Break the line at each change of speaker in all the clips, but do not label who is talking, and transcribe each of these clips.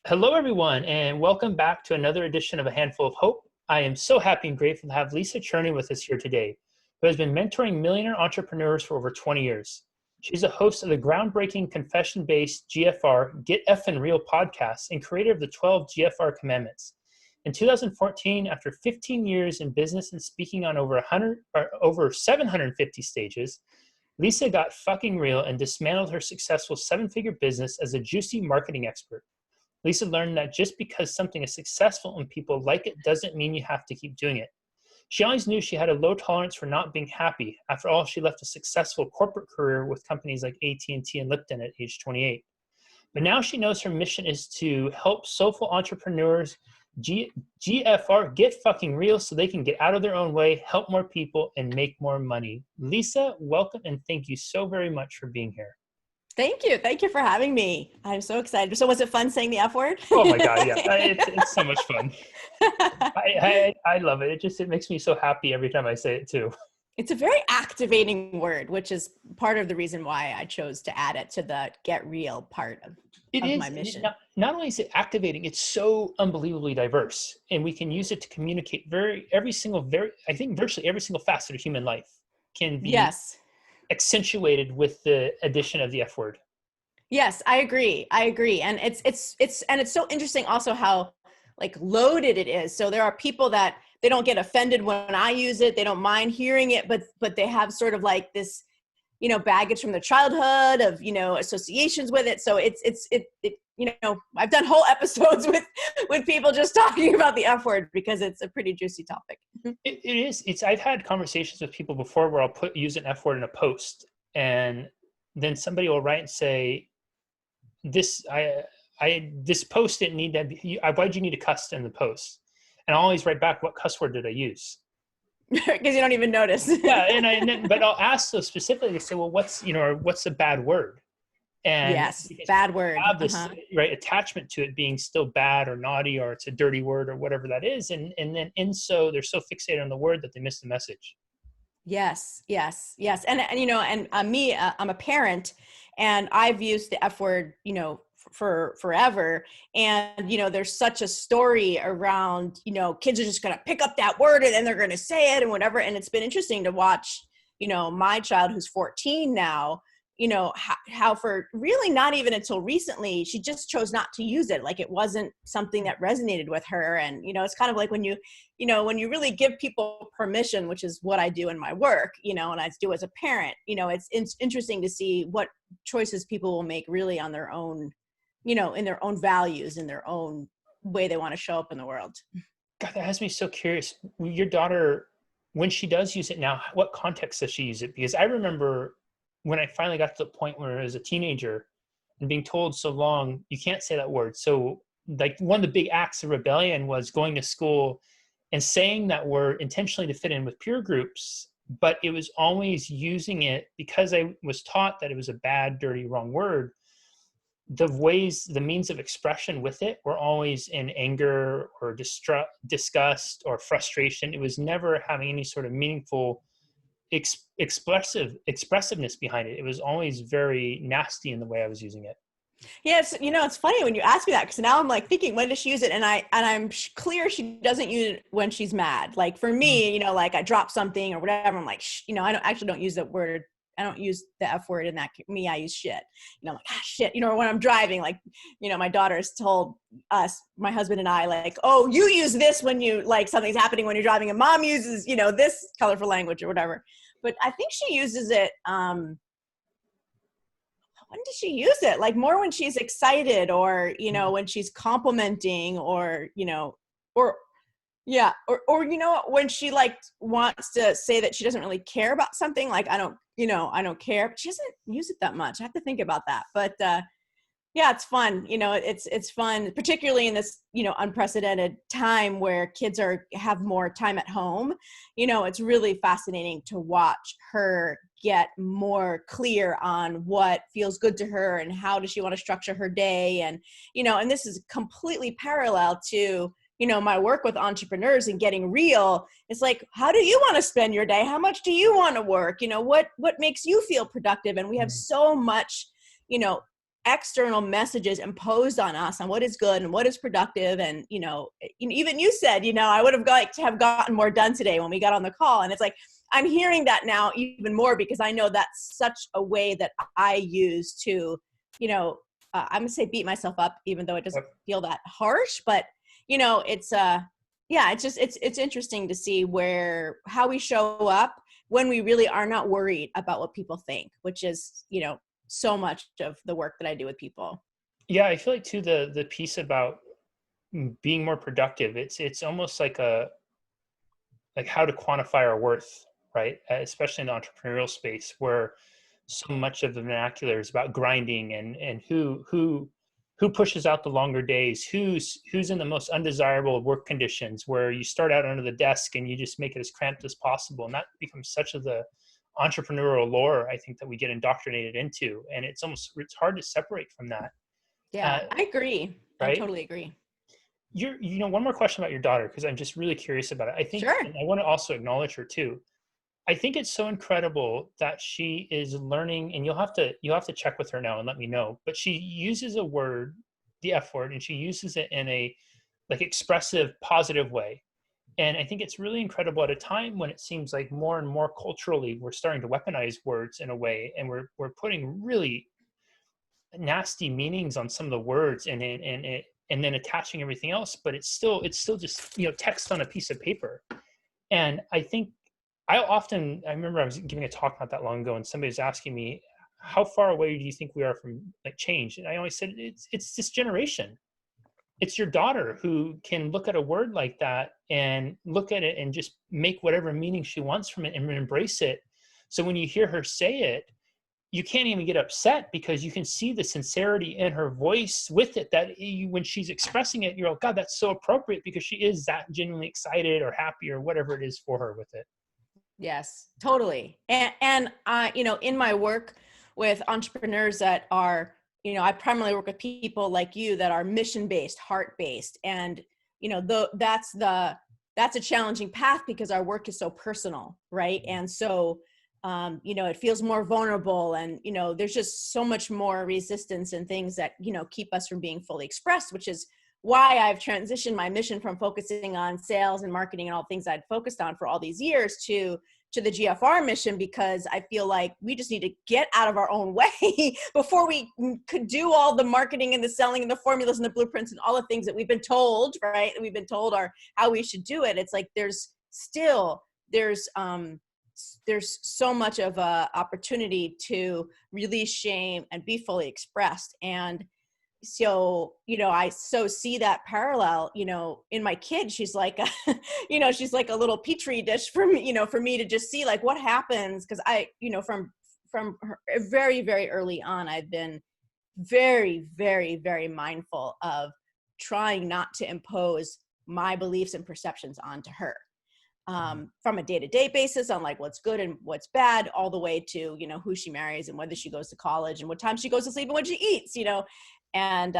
Hello, everyone, and welcome back to another edition of A Handful of Hope. I am so happy and grateful to have Lisa Cherney with us here today, who has been mentoring millionaire entrepreneurs for over 20 years. She's a host of the groundbreaking confession-based GFR Get Effin' Real podcast and creator of the 12 GFR Commandments. In 2014, after 15 years in business and speaking on over 750 stages, Lisa got fucking real and dismantled her successful seven-figure business as a juicy marketing expert. Lisa learned that just because something is successful and people like it doesn't mean you have to keep doing it. She always knew she had a low tolerance for not being happy. After all, she left a successful corporate career with companies like AT&T and Lipton at age 28. But now she knows her mission is to help soulful entrepreneurs GFR get fucking real so they can get out of their own way, help more people, and make more money. Lisa, welcome and thank you so very much for being here.
Thank you. Thank you for having me. I'm so excited. So was it fun saying the F word?
Oh my God, yeah. It's so much fun. I love it. It makes me so happy every time I say it too.
It's a very activating word, which is part of the reason why I chose to add it to the get real part of my mission.
Not only is it activating, it's so unbelievably diverse, and we can use it to communicate virtually every single facet of human life can be accentuated with the addition of the F word.
Yes, I agree. And it's so interesting also how like loaded it is. So there are people that they don't get offended when I use it. They don't mind hearing it, but they have sort of like this, baggage from their childhood of, associations with it. So it I've done whole episodes with people just talking about the F word because it's a pretty juicy topic.
It is. I've had conversations with people before where I'll use an F word in a post, and then somebody will write and say, this post didn't need that. Why'd you need to cuss in the post? And I'll always write back, what cuss word did I use?
Because you don't even notice.
Yeah, but I'll ask so specifically. They say, well, what's a bad word? And
yes, bad word.
Have this attachment to it being still bad or naughty or it's a dirty word or whatever that is, and then so they're so fixated on the word that they miss the message.
Yes, and me, I'm a parent, and I've used the F word, for forever. And, there's such a story around, kids are just going to pick up that word and then they're going to say it and whatever. And it's been interesting to watch, my child who's 14 now, how for really not even until recently, she just chose not to use it. Like it wasn't something that resonated with her. And, it's kind of like when you really give people permission, which is what I do in my work, and I do as a parent, it's interesting to see what choices people will make really on their own, in their own values, in their own way they want to show up in the world.
God, that has me so curious. Your daughter, when she does use it now, what context does she use it? Because I remember when I finally got to the point where I was a teenager and being told so long, you can't say that word. So like one of the big acts of rebellion was going to school and saying that word intentionally to fit in with peer groups, but it was always using it because I was taught that it was a bad, dirty, wrong word. The means of expression with it were always in anger or disgust or frustration. It was never having any sort of meaningful expressiveness behind it. It was always very nasty in the way I was using it.
Yes, it's funny when you ask me that because now I'm like thinking, when does she use it? And I'm clear she doesn't use it when she's mad. Like for me, like I drop something or whatever, I'm like, I don't use that word. I don't use the F word in that. Me, I use shit. I'm like, shit. When I'm driving, like, my daughter has told us, my husband and I, like, oh, you use this when you, like, something's happening when you're driving, and mom uses, this colorful language or whatever. But I think she uses it, when does she use it? Like more when she's excited or, when she's complimenting or, when she like wants to say that she doesn't really care about something, like I don't care, but she doesn't use it that much. I have to think about that. But it's fun. It's fun, particularly in this, unprecedented time where kids have more time at home. It's really fascinating to watch her get more clear on what feels good to her and how does she want to structure her day. And, and this is completely parallel to, my work with entrepreneurs and getting real. It's like, how do you want to spend your day? How much do you want to work? What makes you feel productive? And we have so much, external messages imposed on us on what is good and what is productive. And, even you said, I would have liked to have gotten more done today when we got on the call. And it's like, I'm hearing that now even more because I know that's such a way that I use to, I'm gonna say beat myself up, even though it doesn't feel that harsh, but it's it's interesting to see how we show up when we really are not worried about what people think, which is, so much of the work that I do with people.
Yeah, I feel like too the piece about being more productive, it's almost like how to quantify our worth, right? Especially in the entrepreneurial space where so much of the vernacular is about grinding and who pushes out the longer days, who's in the most undesirable work conditions, where you start out under the desk and you just make it as cramped as possible. And that becomes such of the entrepreneurial lore, I think, that we get indoctrinated into. And it's hard to separate from that.
Yeah, I agree.
Right?
I totally agree.
One more question about your daughter, because I'm just really curious about it. I think,
sure.
And I want to also acknowledge her too. I think it's so incredible that she is learning, and you'll have to check with her now and let me know, but she uses a word, the F word, and she uses it in a expressive, positive way. And I think it's really incredible at a time when it seems like more and more culturally we're starting to weaponize words in a way, and we're putting really nasty meanings on some of the words and then attaching everything else, but it's still just text on a piece of paper. And I think I remember I was giving a talk not that long ago, and somebody was asking me, how far away do you think we are from change? And I always said, it's this generation. It's your daughter who can look at a word like that and look at it and just make whatever meaning she wants from it and embrace it. So when you hear her say it, you can't even get upset because you can see the sincerity in her voice with it, that when she's expressing it, you're like, God, that's so appropriate, because she is that genuinely excited or happy or whatever it is for her with it.
Yes, totally. And in my work with entrepreneurs that are, I primarily work with people like you that are mission-based, heart-based. And, that's a challenging path because our work is so personal, right? And so, it feels more vulnerable, and, there's just so much more resistance and things that, keep us from being fully expressed, which is why I've transitioned my mission from focusing on sales and marketing and all things I'd focused on for all these years to the GFR mission, because I feel like we just need to get out of our own way before we could do all the marketing and the selling and the formulas and the blueprints and all the things that we've been told, right? That we've been told are how we should do it. It's like there's so much of a opportunity to release shame and be fully expressed. And so, I see that parallel, in my kid. She's like, she's like a little petri dish for me, for me to just see like what happens. Cause I, from her very, very early on, I've been very, very, very mindful of trying not to impose my beliefs and perceptions onto her. From a day-to-day basis on like what's good and what's bad, all the way to, who she marries and whether she goes to college and what time she goes to sleep and what she eats, and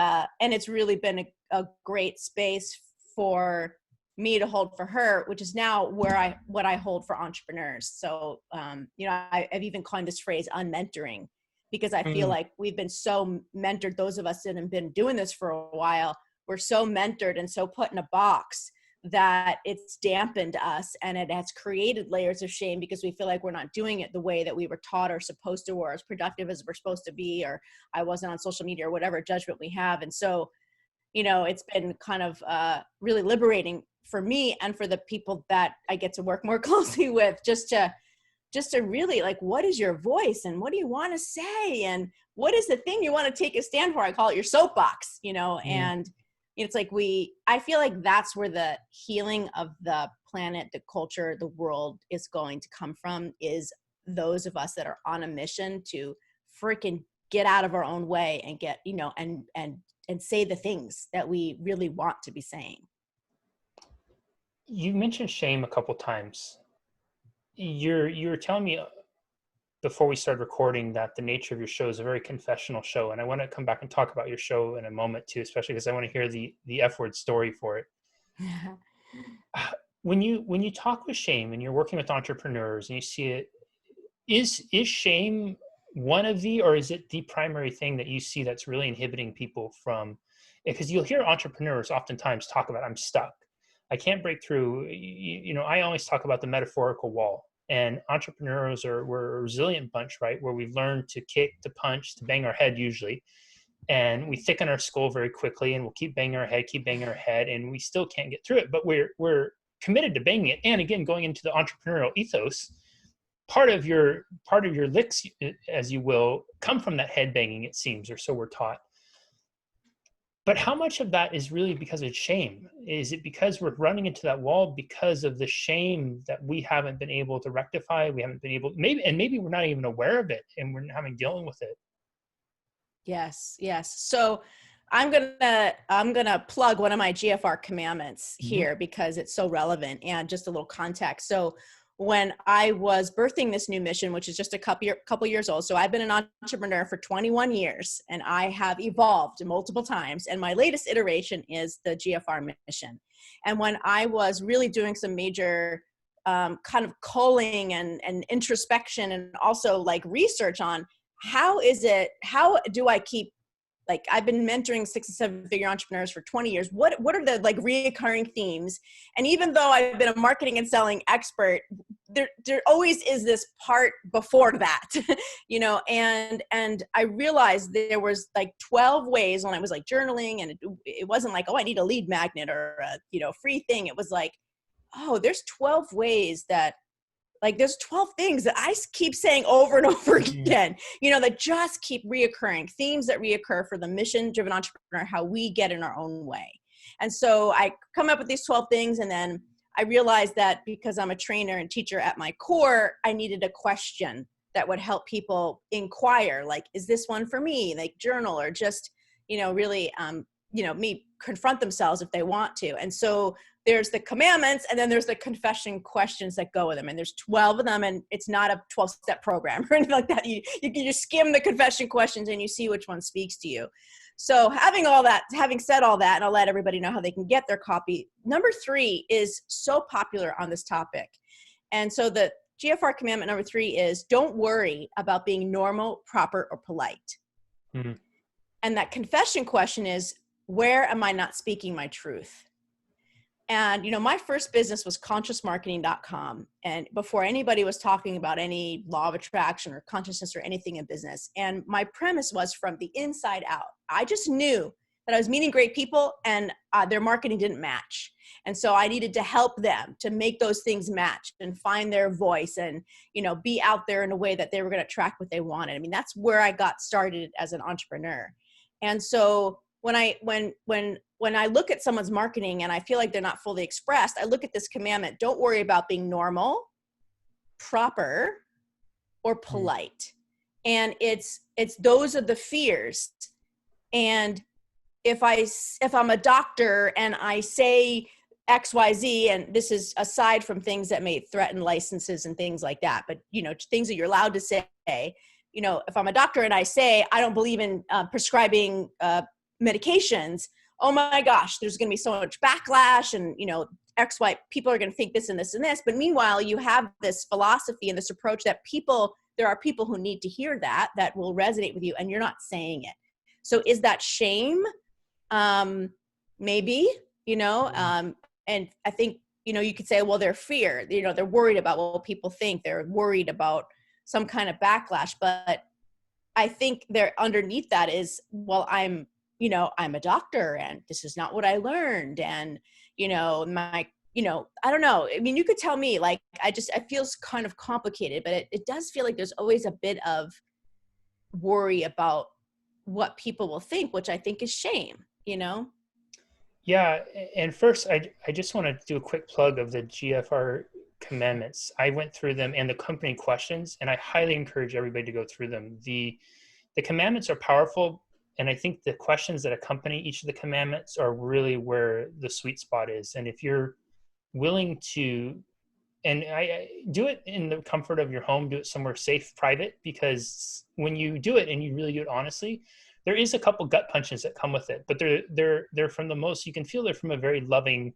it's really been a great space for me to hold for her, which is now what I hold for entrepreneurs. So, I've even coined this phrase unmentoring, because I feel like we've been so mentored. Those of us that have been doing this for a while, we're so mentored and so put in a box that it's dampened us, and it has created layers of shame because we feel like we're not doing it the way that we were taught or supposed to, or as productive as we're supposed to be, or I wasn't on social media, or whatever judgment we have. And so, it's been kind of really liberating for me and for the people that I get to work more closely with, just to really like, what is your voice and what do you want to say? And what is the thing you want to take a stand for? I call it your soapbox, and it's like I feel like that's where the healing of the planet, the culture, the world is going to come from, is those of us that are on a mission to freaking get out of our own way and get, and say the things that we really want to be saying.
You mentioned shame a couple times. You were telling me before we started recording that the nature of your show is a very confessional show, and I want to come back and talk about your show in a moment too, especially because I want to hear the F word story for it. When you talk with shame and you're working with entrepreneurs and you see it, is shame one of the, or is it the primary thing that you see that's really inhibiting people from, because you'll hear entrepreneurs oftentimes talk about, I'm stuck, I can't break through. I always talk about the metaphorical wall, and entrepreneurs we're a resilient bunch, right? Where we've learned to kick, to punch, to bang our head usually. And we thicken our skull very quickly, and we'll keep banging our head, and we still can't get through it. But we're committed to banging it. And again, going into the entrepreneurial ethos, part of your licks, as you will, come from that head banging, it seems, or so we're taught. But how much of that is really because of shame? Is it because we're running into that wall because of the shame that we haven't been able to rectify? We haven't been able, maybe we're not even aware of it, and we're not having dealing with it.
Yes. So I'm gonna plug one of my GFR Commandments here because it's so relevant, and just a little context. So when I was birthing this new mission, which is just a couple years old, so I've been an entrepreneur for 21 years, and I have evolved multiple times. And my latest iteration is the GFR mission. And when I was really doing some major kind of culling and introspection, and also like research on how do I keep, like, I've been mentoring 6 and 7 figure entrepreneurs for 20 years. What are the like reoccurring themes? And even though I've been a marketing and selling expert, there always is this part before that, and I realized there was like 12 ways when I was like journaling, and it wasn't like, oh, I need a lead magnet or a, free thing. It was like, oh, there's 12 ways that, like, there's 12 things that I keep saying over and over again, that just keep reoccurring, themes that reoccur for the mission-driven entrepreneur, how we get in our own way. And so I come up with these 12 things, and then I realized that because I'm a trainer and teacher at my core, I needed a question that would help people inquire, like, is this one for me? Like, journal, or just, really, me confront themselves if they want to. And so there's the commandments, and then there's the confession questions that go with them. And there's 12 of them, and it's not a 12-step program or anything like that. You can just skim the confession questions and you see which one speaks to you. So having said all that, and I'll let everybody know how they can get their copy. Number 3 is so popular on this topic. And so the GFR commandment number 3 is, don't worry about being normal, proper, or polite. Mm-hmm. And that confession question is, where am I not speaking my truth? And, my first business was consciousmarketing.com. And before anybody was talking about any law of attraction or consciousness or anything in business. And my premise was from the inside out. I just knew that I was meeting great people, and their marketing didn't match. And so I needed to help them to make those things match and find their voice and, be out there in a way that they were going to attract what they wanted. I mean, that's where I got started as an entrepreneur. And so when I look at someone's marketing and I feel like they're not fully expressed, I look at this commandment: don't worry about being normal, proper, or polite. And it's those are the fears. And if I'm a doctor and I say XYZ, and this is aside from things that may threaten licenses and things like that, but things that you're allowed to say, if I'm a doctor and I say I don't believe in prescribing medications, oh my gosh, there's going to be so much backlash, and XY people are going to think this and this and this. But meanwhile, you have this philosophy and this approach that there are people who need to hear that will resonate with you, and you're not saying it. So is that shame? Maybe, and I think, you could say, well, they're fear, they're worried about what people think. They're worried about some kind of backlash. But I think underneath that is, well, I'm a doctor, and this is not what I learned. And, I don't know. I mean, you could tell me, like, it feels kind of complicated, but it does feel like there's always a bit of worry about what people will think, which I think is shame,
Yeah. And first, I just want to do a quick plug of the GFR Commandments. I went through them and the company questions, and I highly encourage everybody to go through them. The commandments are powerful, and I think the questions that accompany each of the commandments are really where the sweet spot is. And if you're willing to, and I do it in the comfort of your home, do it somewhere safe, private, because when you do it and you really do it honestly, there is a couple gut punches that come with it, but they're from the most, you can feel they're from a very loving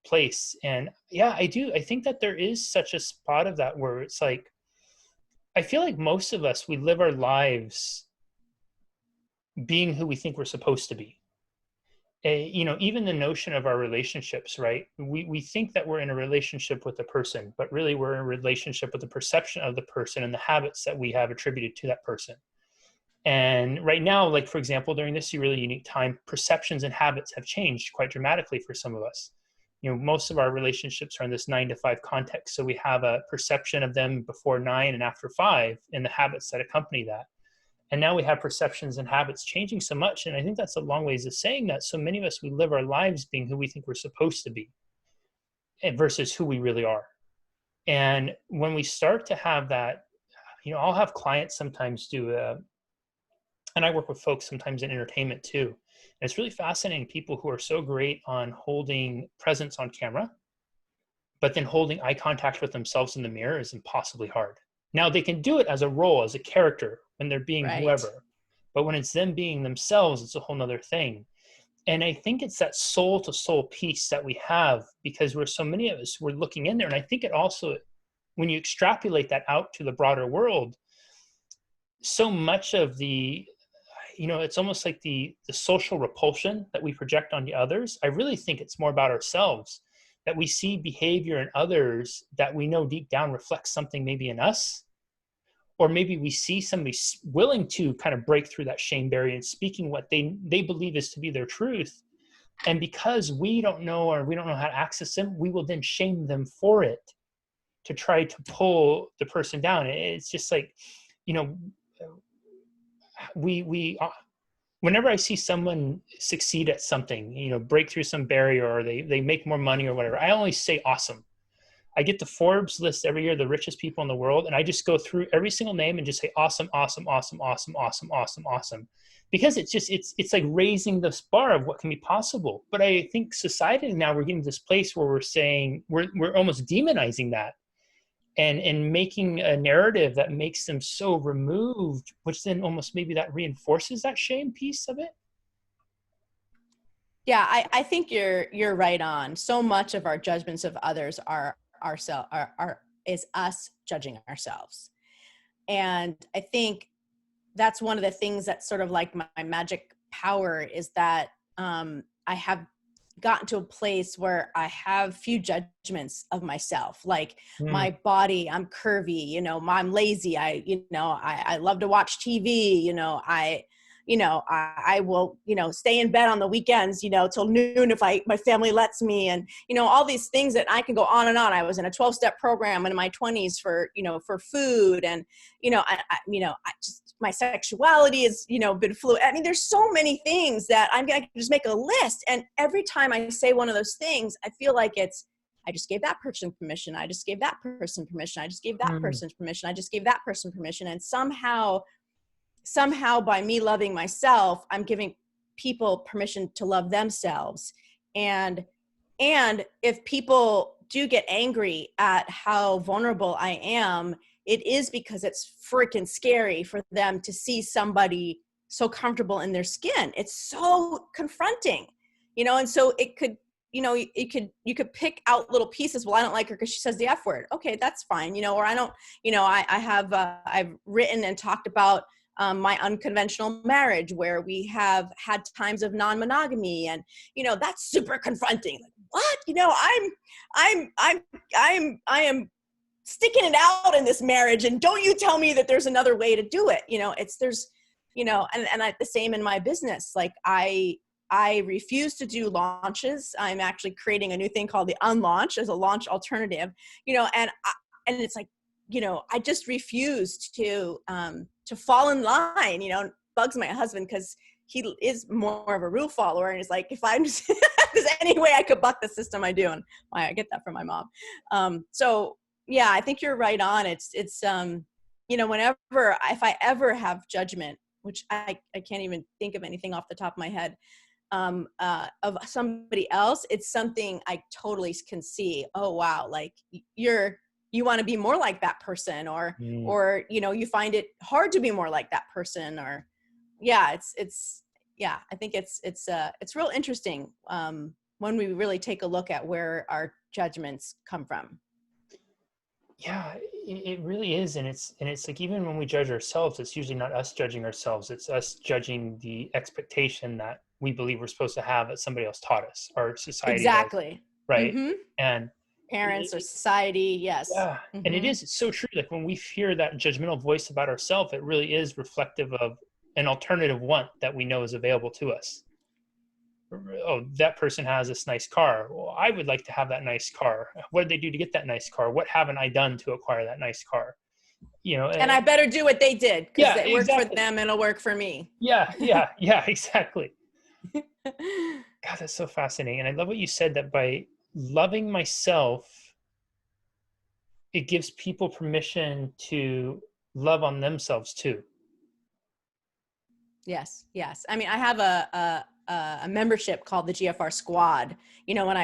place. And yeah, I think that there is such a spot of that where it's like, I feel like most of us, we live our lives being who we think we're supposed to be. Even the notion of our relationships, right? We think that we're in a relationship with a person, but really we're in a relationship with the perception of the person and the habits that we have attributed to that person. And right now, like for example, during this really unique time, perceptions and habits have changed quite dramatically for some of us. Most of our relationships are in this 9 to 5 context. So we have a perception of them before 9 and after 5 and the habits that accompany that. And now we have perceptions and habits changing so much. And I think that's a long ways of saying that so many of us, we live our lives being who we think we're supposed to be versus who we really are. And when we start to have that, I'll have clients sometimes do and I work with folks sometimes in entertainment too. And it's really fascinating, people who are so great on holding presence on camera, but then holding eye contact with themselves in the mirror is impossibly hard. Now they can do it as a role, as a character when they're being
Right.
whoever, but when it's them being themselves, it's a whole nother thing. And I think it's that soul to soul piece that we have, because we're so many of us, we're looking in there. And I think it also, when you extrapolate that out to the broader world, so much of the, it's almost like the social repulsion that we project onto others. I really think it's more about ourselves, that we see behavior in others that we know deep down reflects something maybe in us, or maybe we see somebody willing to kind of break through that shame barrier and speaking what they believe is to be their truth. And because we don't know, or we don't know how to access them, we will then shame them for it to try to pull the person down. It's just like, whenever I see someone succeed at something, break through some barrier, or they make more money or whatever, I always say awesome. I get the Forbes list every year, the richest people in the world, and I just go through every single name and just say awesome, awesome, awesome, awesome, awesome, awesome, awesome. Because it's like raising this bar of what can be possible. But I think society now, we're getting to this place where we're saying, we're almost demonizing that, and making a narrative that makes them so removed, which then almost maybe that reinforces that shame piece of it.
Yeah, I think you're right on. So much of our judgments of others is us judging ourselves. And I think that's one of the things that's sort of like my magic power, is that I have gotten to a place where I have few judgments of myself, like my body, I'm curvy, I'm lazy. I love to watch TV, I will, stay in bed on the weekends, till noon if my family lets me, and, all these things that I can go on and on. I was in a 12-step program in my 20s for food, and, I just, my sexuality has, been fluid. I mean, there's so many things that I can just make a list. And every time I say one of those things, I feel like I just gave that person permission. I just gave that person permission. I just gave that person permission. I just gave that person permission. And somehow by me loving myself, I'm giving people permission to love themselves. And if people do get angry at how vulnerable I am, it is because it's freaking scary for them to see somebody so comfortable in their skin. It's so confronting, and so it could, you could pick out little pieces. Well, I don't like her because she says the F word. Okay, that's fine. Or I don't, I've written and talked about my unconventional marriage, where we have had times of non-monogamy, and that's super confronting. Like, what? I am sticking it out in this marriage, and don't you tell me that there's another way to do it. And the same in my business. Like I refuse to do launches. I'm actually creating a new thing called the Unlaunch as a launch alternative. And it's like, I just refuse to fall in line. Bugs my husband because he is more of a rule follower, and he's like, if I'm just, there's any way I could buck the system, I do. And I get that from my mom. So yeah, I think you're right on. It's if I ever have judgment, which I can't even think of anything off the top of my head, of somebody else, it's something I totally can see. Oh, wow. Like you want to be more like that person, or you find it hard to be more like that person, or I think it's real interesting when we really take a look at where our judgments come from.
Yeah, it really is. And it's like, even when we judge ourselves, it's usually not us judging ourselves. It's us judging the expectation that we believe we're supposed to have that somebody else taught us, or society has,
Exactly.
right?
Mm-hmm.
And
Parents or
it,
society. Yes.
yeah, and it
Mm-hmm.
is, it's so true. Like when we hear that judgmental voice about ourselves, it really is reflective of an alternative want that we know is available to us. Oh, that person has this nice car. Well, I would like to have that nice car. What did they do to get that nice car? What haven't I done to acquire that nice car? You know,
And I better do what they did because
yeah,
it worked for
exactly.
them and it'll work for me.
Yeah, exactly. God, that's so fascinating. And I love what you said, that by loving myself, it gives people permission to love on themselves too.
Yes, yes. I mean, I have a membership called the GFR Squad. You know, when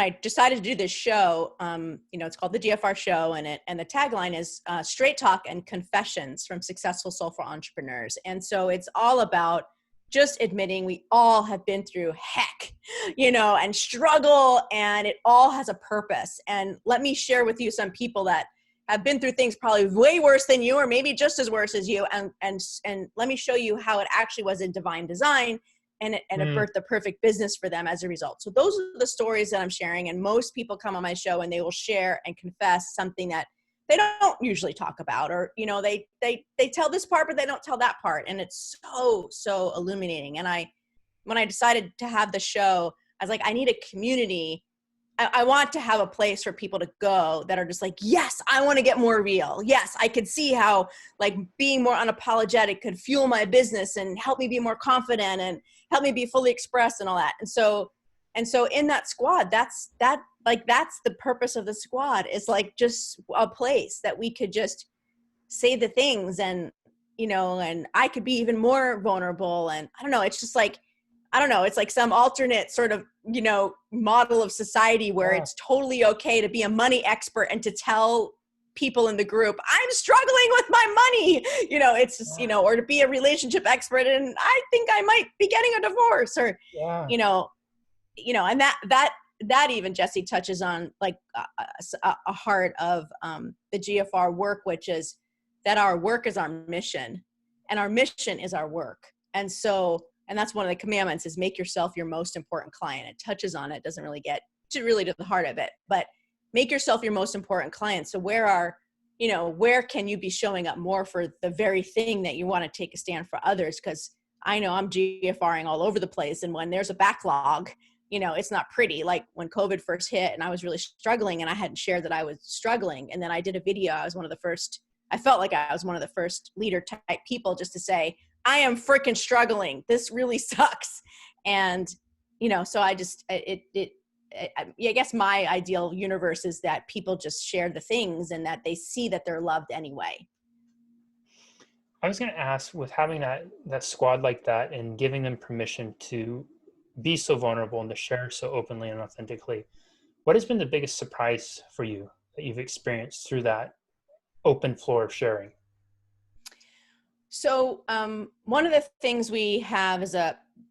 I decided to do this show, you know, it's called the GFR Show, and the tagline is straight talk and confessions from successful soulful entrepreneurs. And so it's all about just admitting we all have been through heck, you know, and struggle, and it all has a purpose. And let me share with you some people that have been through things probably way worse than you, or maybe just as worse as you. And let me show you how it actually was a divine design, and it
Mm,
birthed the perfect business for them as a result. So those are the stories that I'm sharing. And most people come on my show and they will share and confess something that they don't usually talk about, or, you know, they tell this part, but they don't tell that part. And it's so illuminating. And when I decided to have the show, I was like, I need a community. I want to have a place for people to go that are just like, yes, I want to get more real. Yes, I could see how like being more unapologetic could fuel my business and help me be more confident and help me be fully expressed and all that. And so in that squad, that's the purpose of the squad, is like just a place that we could just say the things, and, you know, and I could be even more vulnerable. And I don't know, it's just like, I don't know, it's like some alternate sort of, you know, model of society where
yeah,
it's totally okay to be a money expert and to tell people in the group, I'm struggling with my money, you know, it's just, you
yeah,
know, or to be a relationship expert and I think I might be getting a divorce, or,
yeah.
you know, and that even, Jesse, touches on like a heart of the GFR work, which is that our work is our mission and our mission is our work. And so, and that's one of the commandments, is make yourself your most important client. It touches on it, doesn't really get to really to the heart of it, but make yourself your most important client. So where can you be showing up more for the very thing that you want to take a stand for others? Because I know I'm GFRing all over the place. And when there's a backlog, you know, it's not pretty. Like when COVID first hit and I was really struggling and I hadn't shared that I was struggling. And then I did a video. I felt like I was one of the first leader type people just to say, I am freaking struggling. This really sucks. And, you know, so I just, I guess my ideal universe is that people just share the things and that they see that they're loved anyway.
I was going to ask, with having that squad like that and giving them permission to be so vulnerable and to share so openly and authentically, what has been the biggest surprise for you that you've experienced through that open floor of sharing?
So one of the things we have is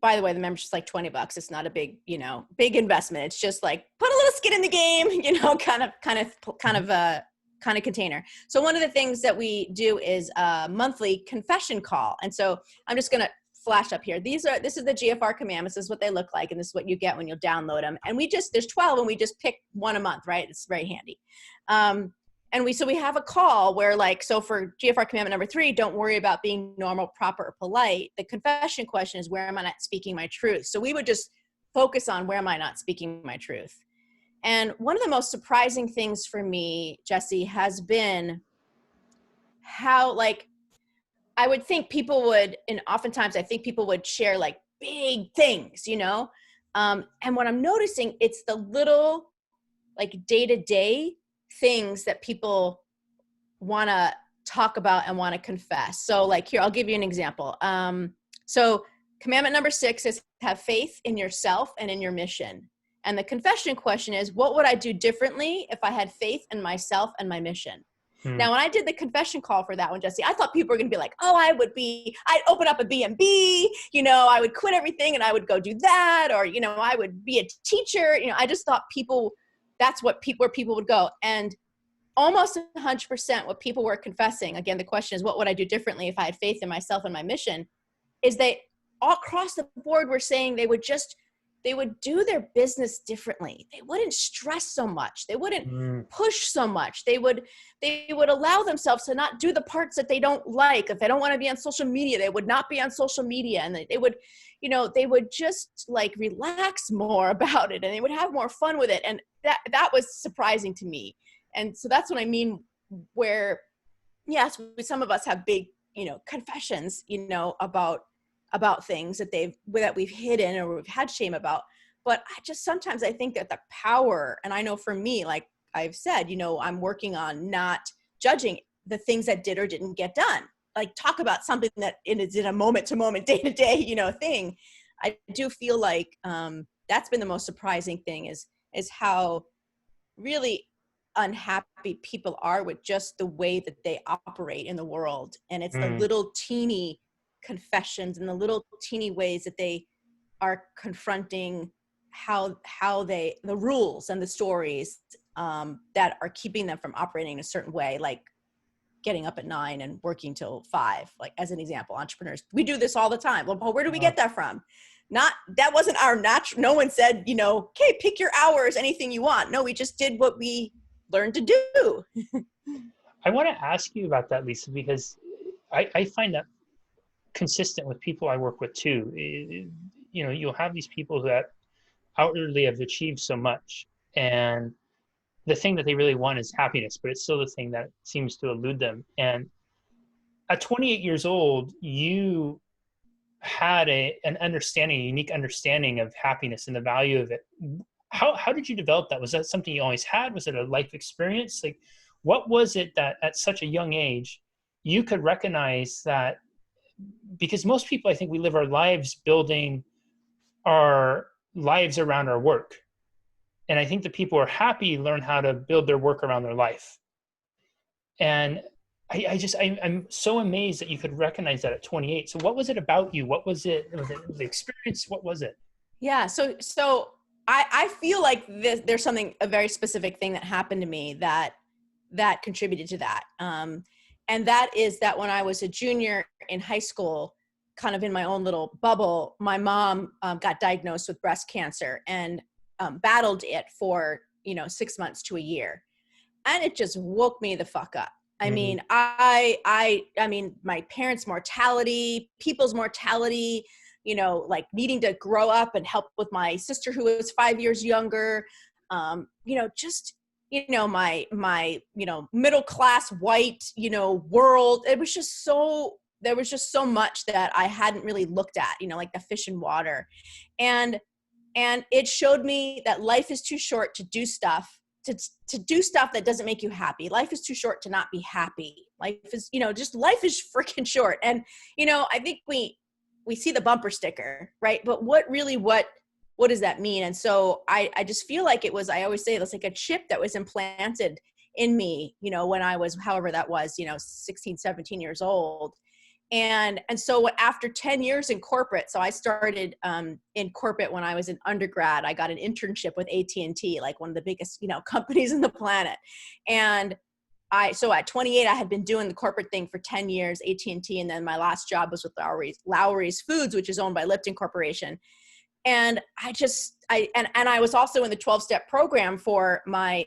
by the way, the membership's like $20. It's not a big, you know, big investment. It's just like put a little skin in the game, you know, kind of container. So one of the things that we do is a monthly confession call. And so I'm just going to flash up here. This is the GFR Commandments. This is what they look like. And this is what you get when you download them. And there's 12 and we just pick one a month, right? It's very handy. And we have a call where, like, so for GFR Commandment number 3, don't worry about being normal, proper, or polite. The confession question is, where am I not speaking my truth? So we would just focus on, where am I not speaking my truth? And one of the most surprising things for me, Jesse, has been how, like, I would think people would, and oftentimes I think people would share like big things, you know? And what I'm noticing, it's the little like day-to-day things that people want to talk about and want to confess. So like here, I'll give you an example. So commandment number 6 is have faith in yourself and in your mission. And the confession question is, what would I do differently if I had faith in myself and my mission?
Hmm.
Now, when I did the confession call for that one, Jesse, I thought people were going to be like, oh, I'd open up a B&B, you know, I would quit everything and I would go do that. Or, you know, I would be a teacher. You know, I just thought that's where people would go. And almost 100% what people were confessing, again, the question is, what would I do differently if I had faith in myself and my mission, is they all across the board were saying they would do their business differently. They wouldn't stress so much. They wouldn't push so much. They would allow themselves to not do the parts that they don't like. If they don't want to be on social media, they would not be on social media. And they would, they would just like relax more about it, and they would have more fun with it. And that was surprising to me. And so that's what I mean, where, yes, some of us have big, confessions, about things that we've hidden or we've had shame about. But sometimes I think that the power, and I know for me, like I've said, I'm working on not judging the things that did or didn't get done. Like talk about something that is in a moment to moment, day to day, thing. I do feel like that's been the most surprising thing is how really unhappy people are with just the way that they operate in the world. And it's the little teeny confessions and the little teeny ways that they are confronting the rules and the stories that are keeping them from operating in a certain way, like getting up at 9 and working till 5, like as an example. Entrepreneurs, we do this all the time. Well, where do we get that from? That wasn't our natural. No one said, okay, pick your hours, anything you want. No, we just did what we learned to do.
I want to ask you about that, Lisa, because I find that consistent with people I work with too. You'll have these people that outwardly have achieved so much, and the thing that they really want is happiness, but it's still the thing that seems to elude them. And at 28 years old, you had a unique understanding of happiness and the value of it. How did you develop that? Was that something you always had? Was it a life experience? Like, what was it that at such a young age you could recognize that? Because most people, I think, we live our lives building our lives around our work. And I think the people who are happy learn how to build their work around their life. And I'm so amazed that you could recognize that at 28. So what was it about you? What was it? Was it the experience? What was it?
Yeah. So I feel like there's a very specific thing that happened to me that contributed to that. And that is that when I was a junior in high school, kind of in my own little bubble, my mom got diagnosed with breast cancer and battled it for 6 months to a year, and it just woke me the fuck up. I mean, I mean, my parents' mortality, people's mortality, like needing to grow up and help with my sister who was 5 years younger, just my middle class white world. It was just so. There was just so much that I hadn't really looked at, like the fish in water. And it showed me that life is too short to do stuff, to do stuff that doesn't make you happy. Life is too short to not be happy. Life is, life is freaking short. And, I think we see the bumper sticker, right? But what does that mean? And so I just feel like I always say it's like a chip that was implanted in me, when I was, however that was, 16, 17 years old. And so after 10 years in corporate, so I started in corporate when I was an undergrad. I got an internship with AT&T, like one of the biggest, companies on the planet. And so at 28, I had been doing the corporate thing for 10 years, AT&T. And then my last job was with Lowry's Foods, which is owned by Lipton Corporation. And I was also in the 12-step program for my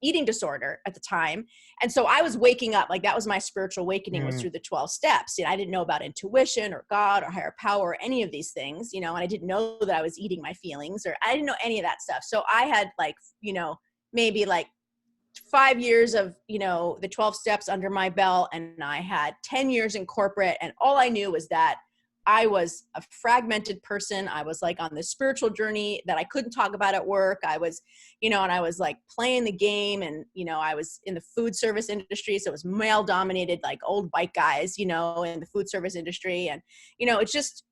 eating disorder at the time. And so I was waking up, like that was my spiritual awakening, was through the 12 steps. I didn't know about intuition or God or higher power or any of these things, and I didn't know that I was eating my feelings, or I didn't know any of that stuff. So I had maybe like 5 years of, the 12 steps under my belt, and I had 10 years in corporate. And all I knew was that I was a fragmented person. I was like on this spiritual journey that I couldn't talk about at work. I was, and I was like playing the game, and, I was in the food service industry. So it was male dominated, like old white guys, in the food service industry. And, it's just,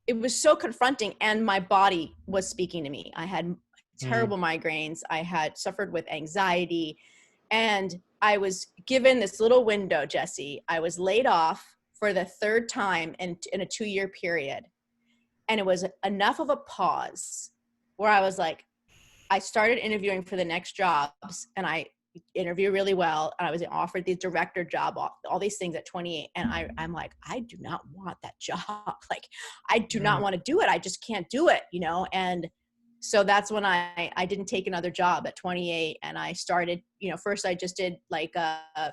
it was so confronting, and my body was speaking to me. I had terrible migraines. I had suffered with anxiety, and I was given this little window, Jesse. I was laid off for the third time in a 2-year period. And it was enough of a pause where I was like, I started interviewing for the next jobs, and I interview really well. And I was offered the director job, all these things at 28. And I'm like, I do not want that job. Like, I do not want to do it. I just can't do it, you know? And so that's when I didn't take another job at 28. And I started, you know, first I just did like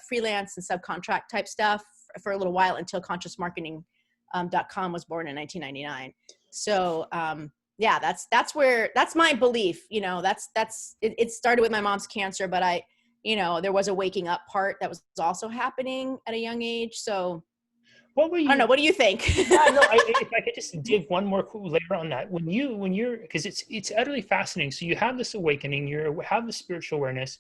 freelance and subcontract type stuff for a little while until consciousmarketing.com was born in 1999. So, yeah, that's my belief. You know, it started with my mom's cancer, but you know, there was a waking up part that was also happening at a young age. So
what were you,
I don't know. What do you think?
Yeah, no, if I could just dig one more cool layer on that. When you're, because it's utterly fascinating. So you have this awakening, you have the spiritual awareness,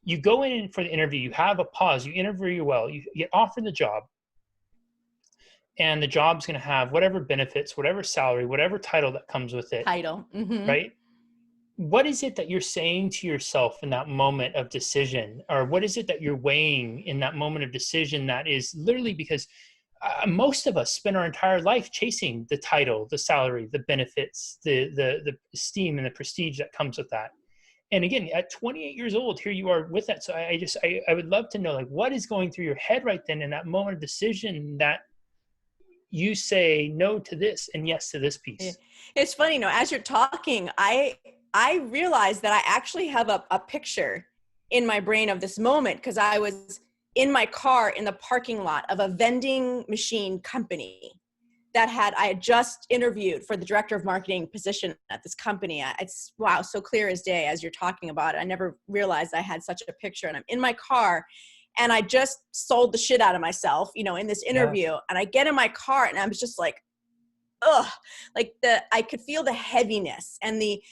you go in for the interview, you have a pause, you interview well, you get offered the job, and the job's going to have whatever benefits, whatever salary, whatever title that comes with it.
Title. Mm-hmm.
Right? What is it that you're saying to yourself in that moment of decision? Or what is it that you're weighing in that moment of decision that is literally because most of us spend our entire life chasing the title, the salary, the benefits, the esteem and the prestige that comes with that. And again, at 28 years old, here you are with that. So I would love to know, like, what is going through your head right then in that moment of decision that you say no to this and yes to this piece?
It's funny, you know, as you're talking, I realized that I actually have a picture in my brain of this moment, because I was in my car in the parking lot of a vending machine company that I had just interviewed for the director of marketing position at this company. It's, wow, so clear as day as you're talking about it. I never realized I had such a picture, and I'm in my car and I just sold the shit out of myself, you know, in this interview. Yeah. And I get in my car and I was just like, ugh, like I could feel the heaviness and the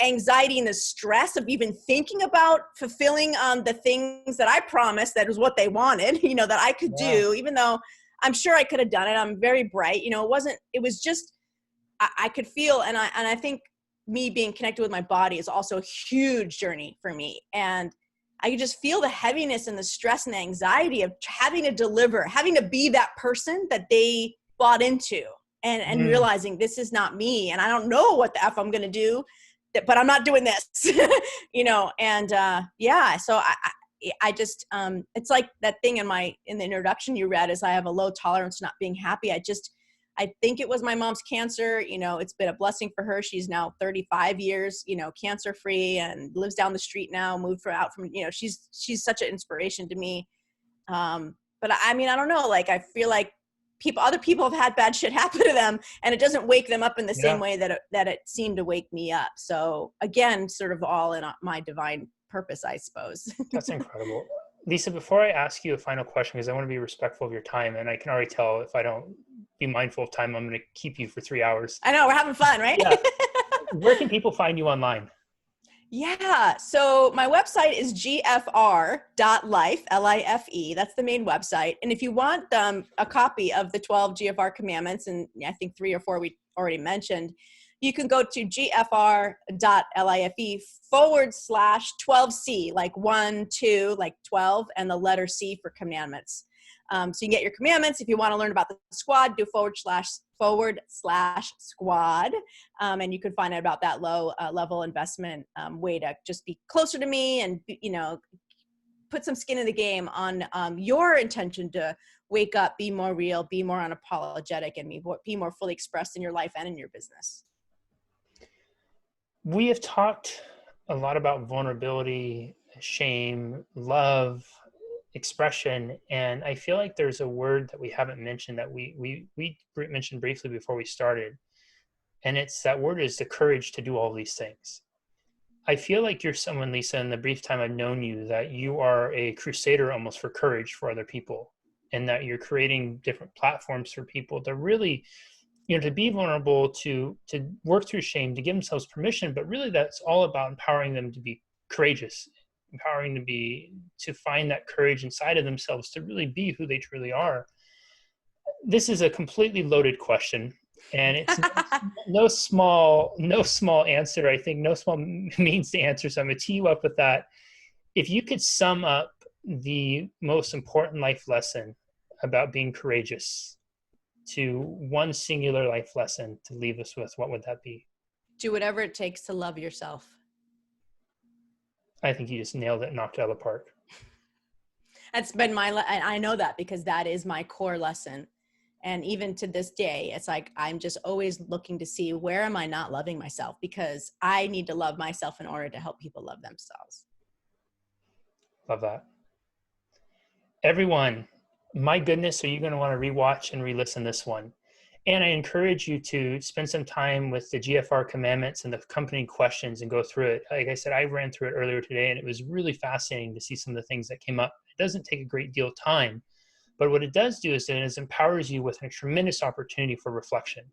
anxiety and the stress of even thinking about fulfilling the things that I promised that was what they wanted, you know, that I could do, even though I'm sure I could have done it. I'm very bright, you know, it was just, I could feel, and I think me being connected with my body is also a huge journey for me. And I could just feel the heaviness and the stress and the anxiety of having to deliver, having to be that person that they bought into. And realizing this is not me, and I don't know what the F I'm going to do, but I'm not doing this, you know? And, so I just, it's like that thing in the introduction you read is I have a low tolerance to not being happy. I think it was my mom's cancer. You know, it's been a blessing for her. She's now 35 years, you know, cancer free, and lives down the street now, moved out from, you know, she's such an inspiration to me. But I mean, I don't know, like, I feel like other people have had bad shit happen to them, and it doesn't wake them up in the same way that it seemed to wake me up. So again, sort of all in my divine purpose, I suppose.
That's incredible. Lisa, before I ask you a final question, because I want to be respectful of your time, and I can already tell if I don't be mindful of time, I'm going to keep you for 3 hours.
I know, we're having fun, right?
Yeah. Where can people find you online?
Yeah. So my website is gfr.life, L-I-F-E. That's the main website. And if you want a copy of the 12 GFR Commandments, and I think 3 or 4 we already mentioned, you can go to gfr.life/12C, like 1, 2, like 12, and the letter C for commandments. So you can get your commandments. If you want to learn about the squad, do /squad. And you can find out about that low level investment way to just be closer to me and, you know, put some skin in the game on your intention to wake up, be more real, be more unapologetic, and be more fully expressed in your life and in your business.
We have talked a lot about vulnerability, shame, love, expression, and I feel like there's a word that we haven't mentioned that we mentioned briefly before we started, and that word is the courage to do all these things. I feel like you're someone, Lisa, in the brief time I've known you, that you are a crusader almost for courage for other people, and that you're creating different platforms for people to really, you know, to be vulnerable, to work through shame, to give themselves permission, but really that's all about empowering them to be courageous, empowering to find that courage inside of themselves to really be who they truly are. This is a completely loaded question, and it's no small answer. I think no small means to answer. So I'm going to tee you up with that. If you could sum up the most important life lesson about being courageous to one singular life lesson to leave us with, what would that be?
Do whatever it takes to love yourself.
I think you just nailed it and knocked it out of the park.
That's been I know that because that is my core lesson. And even to this day, it's like, I'm just always looking to see, where am I not loving myself? Because I need to love myself in order to help people love themselves.
Love that. Everyone, my goodness, are you going to want to rewatch and re-listen this one? And I encourage you to spend some time with the GFR Commandments and the accompanying questions and go through it. Like I said, I ran through it earlier today, and it was really fascinating to see some of the things that came up. It doesn't take a great deal of time, but what it does do is it empowers you with a tremendous opportunity for reflection.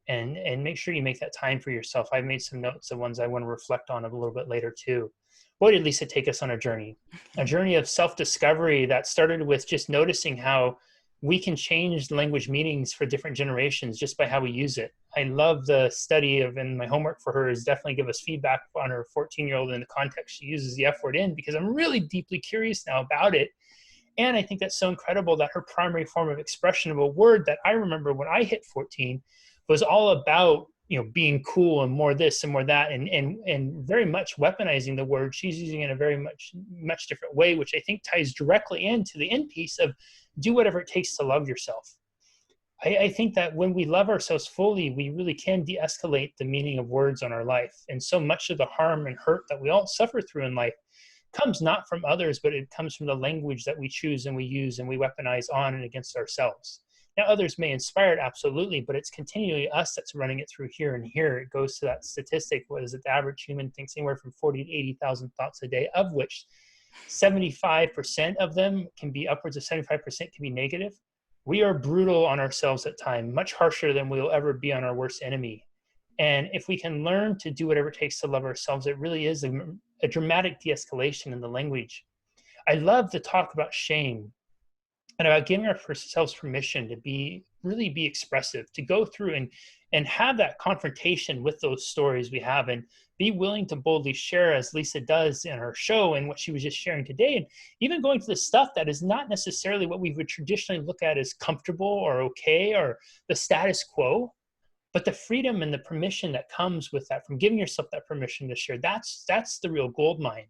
And make sure you make that time for yourself. I've made some notes of ones I want to reflect on a little bit later too. Boy, did Lisa take us on a journey of self-discovery that started with just noticing how we can change language meanings for different generations just by how we use it. I love the study of, and my homework for her is definitely give us feedback on her 14-year-old in the context she uses the F word in, because I'm really deeply curious now about it. And I think that's so incredible that her primary form of expression of a word that I remember when I hit 14 was all about, being cool and more this and more that, and very much weaponizing the word. She's using it in a very much different way, which I think ties directly into the end piece of do whatever it takes to love yourself. I think that when we love ourselves fully, we really can de-escalate the meaning of words on our life. And so much of the harm and hurt that we all suffer through in life comes not from others, but it comes from the language that we choose and we use and we weaponize on and against ourselves. Now, others may inspire it, absolutely, but it's continually us that's running it through here and here. It goes to that statistic. What is it? The average human thinks anywhere from 40 to 80,000 thoughts a day, of which 75% of them can be, upwards of 75% can be negative. We are brutal on ourselves at times, much harsher than we'll ever be on our worst enemy. And if we can learn to do whatever it takes to love ourselves, it really is a dramatic de-escalation in the language. I love to talk about shame and about giving ourselves permission to really be expressive, to go through and have that confrontation with those stories we have, and be willing to boldly share, as Lisa does in her show and what she was just sharing today, and even going to the stuff that is not necessarily what we would traditionally look at as comfortable or okay or the status quo, but the freedom and the permission that comes with that, from giving yourself that permission to share, that's the real gold mine.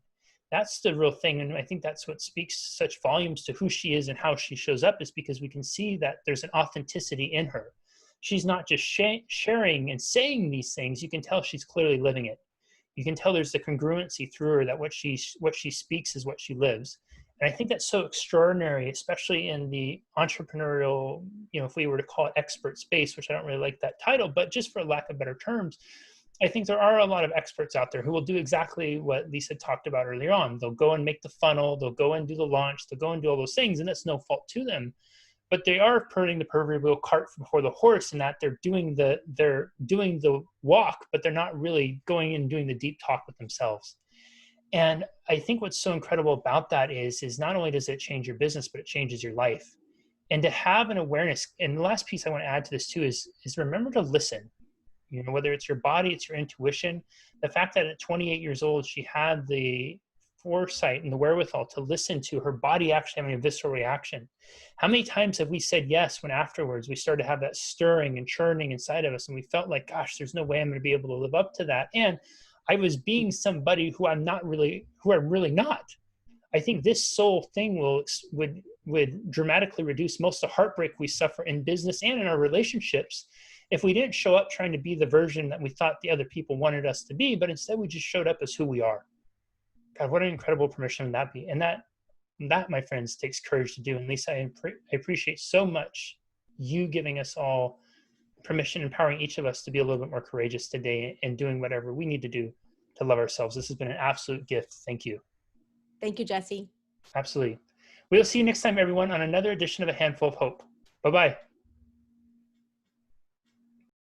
That's the real thing. And I think that's what speaks such volumes to who she is and how she shows up, is because we can see that there's an authenticity in her. She's not just sharing and saying these things. You can tell she's clearly living it. You can tell there's the congruency through her, that what she speaks is what she lives. And I think that's so extraordinary, especially in the entrepreneurial, if we were to call it expert space, which I don't really like that title, but just for lack of better terms, I think there are a lot of experts out there who will do exactly what Lisa talked about earlier on. They'll go and make the funnel, they'll go and do the launch, they'll go and do all those things, and that's no fault to them. But they are putting the proverbial cart before the horse, in that they're doing the walk, but they're not really going and doing the deep talk with themselves. And I think what's so incredible about that is not only does it change your business, but it changes your life. And to have an awareness, and the last piece I want to add to this too is remember to listen. Whether it's your body, it's your intuition. The fact that at 28 years old, she had the foresight and the wherewithal to listen to her body actually having a visceral reaction. How many times have we said yes when afterwards we started to have that stirring and churning inside of us, and we felt like, gosh, there's no way I'm going to be able to live up to that. And I was being somebody who I'm really not. I think this soul thing would dramatically reduce most of the heartbreak we suffer in business and in our relationships if we didn't show up trying to be the version that we thought the other people wanted us to be, but instead we just showed up as who we are. God, what an incredible permission that be. And that, my friends, takes courage to do. And Lisa, I appreciate so much you giving us all permission, empowering each of us to be a little bit more courageous today and doing whatever we need to do to love ourselves. This has been an absolute gift. Thank you.
Thank you, Jesse.
Absolutely. We'll see you next time, everyone, on another edition of A Handful of Hope. Bye-bye.